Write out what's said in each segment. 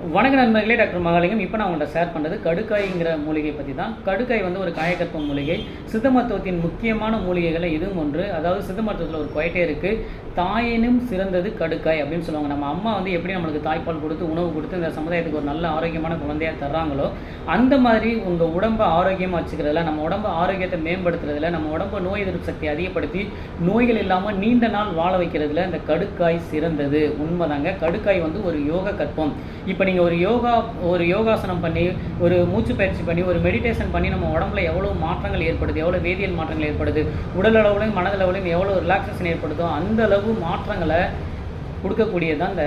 வணக்க நண்பர்களே, டாக்டர் மகாலிங்கம். இப்போ நான் உங்கள்கிட்ட ஷேர் பண்ணுறது கடுக்காய்ங்கிற மூலிகை பற்றி தான். கடுக்காய் வந்து ஒரு காயகற்ப மூலிகை. சித்த மருத்துவத்தின் முக்கியமான மூலிகைகளில் இதுவும் ஒன்று. அதாவது சித்த மருத்துவத்தில் ஒரு குவைட்டே இருக்குது, தாயினும் சிறந்தது கடுக்காய் அப்படின்னு சொல்லுவாங்க. நம்ம அம்மா வந்து எப்படி நம்மளுக்கு தாய்ப்பால் கொடுத்து உணவு கொடுத்து இந்த சமுதாயத்துக்கு ஒரு நல்ல ஆரோக்கியமான குழந்தையாக தர்றாங்களோ, அந்த மாதிரி உங்கள் உடம்பை ஆரோக்கியமாக வச்சுக்கிறதுல, நம்ம உடம்பு ஆரோக்கியத்தை மேம்படுத்துறதுல, நம்ம உடம்பு நோய் எதிர்ப்பு சக்தியை அதிகப்படுத்தி நோய்கள் இல்லாமல் நீண்ட நாள் வாழ வைக்கிறதுல இந்த கடுக்காய் சிறந்தது. உண்மைதாங்க. கடுக்காய் வந்து ஒரு யோக கற்பம். இப்போ நீங்கள் ஒரு யோகாசனம் பண்ணி, ஒரு மூச்சு பயிற்சி பண்ணி, ஒரு மெடிடேஷன் பண்ணி நம்ம உடம்புல எவ்வளோ மாற்றங்கள் ஏற்படுது, எவ்வளோ வேதியியல் மாற்றங்கள் ஏற்படுது, உடல் அளவுலையும் மனதளவுலையும் எவ்வளோ ரிலாக்ஸேஷன் ஏற்படுதோ அந்த அளவு மாற்றங்களை கொடுக்கக்கூடியது தான் இந்த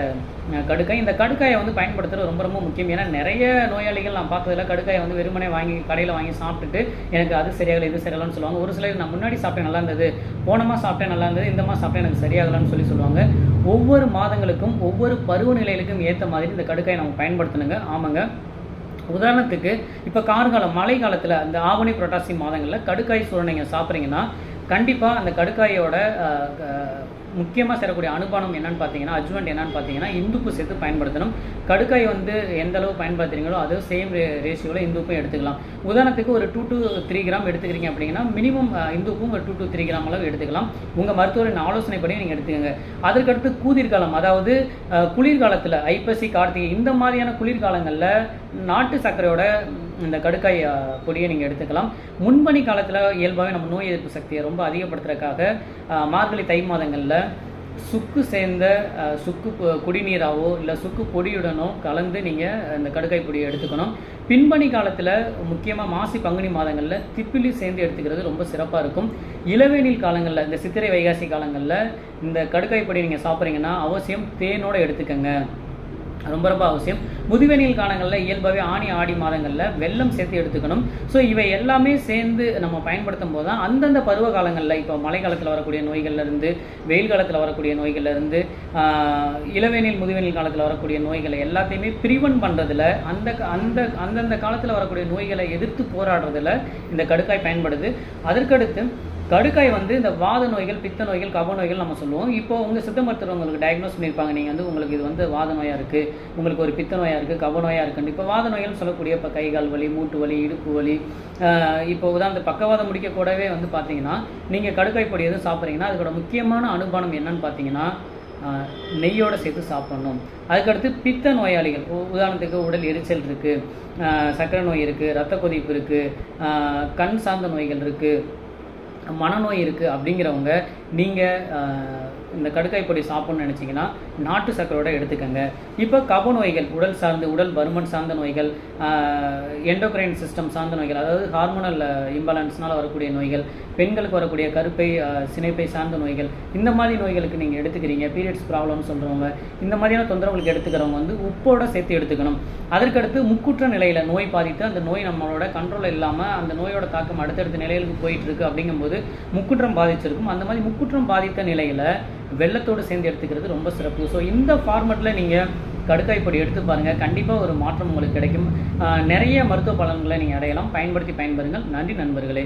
கடுக்காய். இந்த கடுக்காயை வந்து பயன்படுத்துறது ரொம்ப ரொம்ப முக்கியம். ஏன்னா நிறைய நோயாளிகள் நான் பார்த்ததில் கடுக்காயை வந்து வெறுமனே கடையில் வாங்கி சாப்பிட்டுட்டு எனக்கு அது சரியாகலை இது சரியாகலன்னு சொல்லுவாங்க. ஒரு சிலர் நான் முன்னாடி சாப்பிட்டேன் நல்லா இருந்தது, போனமா சாப்பிட்டேன் நல்லா இருந்தது, இந்த மாதிரி சாப்பிட்டேன் எனக்கு சரியாகலான்னு சொல்லுவாங்க. ஒவ்வொரு மாதங்களுக்கும் ஒவ்வொரு பருவநிலைகளுக்கும் ஏற்ற மாதிரி இந்த கடுக்காயை நம்ம பயன்படுத்தணுங்க. ஆமாங்க. உதாரணத்துக்கு இப்போ கார்காலம் மழை காலத்தில் அந்த ஆவணி புரட்டாசி மாதங்களில் கடுக்காய் சூரணை நீங்கள் சாப்பிட்றீங்கன்னா கண்டிப்பாக அந்த கடுக்காயோட முக்கியமாக சேரக்கூடிய அனுபானம் என்னென்னு பார்த்தீங்கன்னா, அஜ்வன்ட் என்னென்னு பார்த்தீங்கன்னா, இந்துப்பு சேர்த்து பயன்படுத்தணும். கடுக்காய் வந்து எந்த அளவு பயன்படுத்துறீங்களோ அதே சேம் ரேஷியோவில் இந்துப்பும் எடுத்துக்கலாம். உதாரணத்துக்கு ஒரு 2 to 3 கிராம் எடுத்துக்கிறீங்க அப்படின்னா மினிமம் இந்துப்பும் ஒரு 2 to 3 கிராம் அளவு எடுத்துக்கலாம். உங்கள் மருத்துவரின் ஆலோசனைப்படி நீங்கள் எடுத்துக்கோங்க. அதற்கடுத்து கூதிர்காலம், அதாவது குளிர்காலத்தில் ஐப்பசி கார்த்திகை இந்த மாதிரியான குளிர்காலங்களில் நாட்டு சர்க்கரையோட இந்த கடுக்காய் பொடியை நீங்கள் எடுத்துக்கலாம். முன்பனி காலத்தில் இயல்பாகவே நம்ம நோய் எதிர்ப்பு சக்தியை ரொம்ப அதிகப்படுத்துறதுக்காக மார்கழி தை மாதங்களில் சுக்கு சேர்ந்த சுக்கு குடிநீராவோ இல்லை சுக்கு பொடியுடனோ கலந்து நீங்கள் இந்த கடுக்காய் பொடியை எடுத்துக்கணும். பின்பனி காலத்தில் முக்கியமாக மாசி பங்குனி மாதங்களில் திப்பிலி சேர்ந்து எடுத்துக்கிறது ரொம்ப சிறப்பாக இருக்கும். இளவேனில் காலங்களில் இந்த சித்திரை வைகாசி காலங்களில் இந்த கடுக்காய் பொடி நீங்கள் சாப்பிட்றீங்கன்னா அவசியம் தேனோடு எடுத்துக்கங்க, ரொம்ப ரொம்ப அவசியம். முதுவெளியில் காலங்களில் இயல்பாகவே ஆனி ஆடி மாதங்களில் வெல்லம் சேர்த்து எடுத்துக்கணும். ஸோ இவை எல்லாமே சேர்ந்து நம்ம பயன்படுத்தும் போது தான் அந்தந்த பருவ காலங்களில், இப்போ மழை காலத்தில் வரக்கூடிய நோய்கள்லேருந்து, வெயில் காலத்தில் வரக்கூடிய நோய்கள்லேருந்து, இளவேனில் முதுவெளியில் காலத்தில் வரக்கூடிய நோய்களை எல்லாத்தையுமே ப்ரிவென்ட் பண்ணுறதுல, அந்தந்த காலத்தில் வரக்கூடிய நோய்களை எதிர்த்து போராடுறதுல இந்த கடுக்காய் பயன்படுது. அதற்கடுத்து கடுக்காய் வந்து இந்த வாத நோய்கள், பித்த நோய்கள், கப நோய்கள் நம்ம சொல்லுவோம். இப்போ உங்கள் சித்த மருத்துவர் உங்களுக்கு டயக்னோஸ் பண்ணியிருப்பாங்க, நீங்கள் வந்து உங்களுக்கு இது வந்து வாத நோயாக இருக்குது, உங்களுக்கு ஒரு பித்த நோயாக இருக்குது, கப நோயாக இருக்குன்னு. இப்போ வாத நோய்கள் சொல்லக்கூடிய இப்போ கை கால் வலி, மூட்டு வலி, இடுப்பு வலி, இப்போ உதாரணத்து பக்கவாதம் முடிக்க கூடவே வந்து பார்த்தீங்கன்னா நீங்கள் கடுக்காய் பொடி எதுவும் சாப்பிட்றீங்கன்னா அதோட முக்கியமான அனுபானம் என்னன்னு பார்த்தீங்கன்னா நெய்யோடு சேர்த்து சாப்பிட்ணும். அதுக்கடுத்து பித்த நோயாளிகள், உதாரணத்துக்கு உடல் எரிச்சல் இருக்குது, சர்க்கரை நோய் இருக்குது, இரத்த கொதிப்பு இருக்குது, கண் சார்ந்த நோய்கள் இருக்குது, மனநோய் இருக்குது அப்படிங்கிறவங்க நீங்கள் இந்த கடுக்காய் பொடி சாப்பிட்ணுன்னு நினச்சிங்கன்னா நாட்டு சர்க்கரையோட எடுத்துக்கோங்க. இப்போ கப நோய்கள், உடல் சார்ந்து உடல் பருமன் சார்ந்த நோய்கள், எண்டோக்ரைன் சிஸ்டம் சார்ந்த நோய்கள், அதாவது ஹார்மோனல் இம்பேலன்ஸ்னால் வரக்கூடிய நோய்கள், பெண்களுக்கு வரக்கூடிய கருப்பை சினைப்பை சார்ந்த நோய்கள், இந்த மாதிரி நோய்களுக்கு நீங்கள் எடுத்துக்கிறீங்க, பீரியட்ஸ் ப்ராப்ளம்னு சொல்கிறவங்க, இந்த மாதிரியான தொந்தரவுகளுக்கு எடுத்துக்கிறவங்க வந்து உப்போடு சேர்த்து எடுத்துக்கணும். அதற்கடுத்து முக்குற்ற நிலையில் நோய் பாதித்து அந்த நோய் நம்மளோட கண்ட்ரோல் இல்லாமல் அந்த நோயோட தாக்கம் அடுத்தடுத்த நிலைகளுக்கு போயிட்டுருக்கு அப்படிங்கும்போது முக்குற்றம் பாதிச்சிருக்கும். அந்த மாதிரி முக்குற்றம் பாதித்த நிலையில் வெள்ளத்தோடு சேர்ந்து எடுத்துக்கிறது ரொம்ப சிறப்பு. ஸோ இந்த ஃபார்மெட்டில் நீங்கள் கடுக்காய் பொடி எடுத்து பாருங்கள், கண்டிப்பாக ஒரு மாற்றம் உங்களுக்கு கிடைக்கும். நிறைய மருத்துவ பலன்களை நீங்கள் அடையலாம். பயன்படுத்தி பயன்பெறுங்கள். நன்றி நண்பர்களே.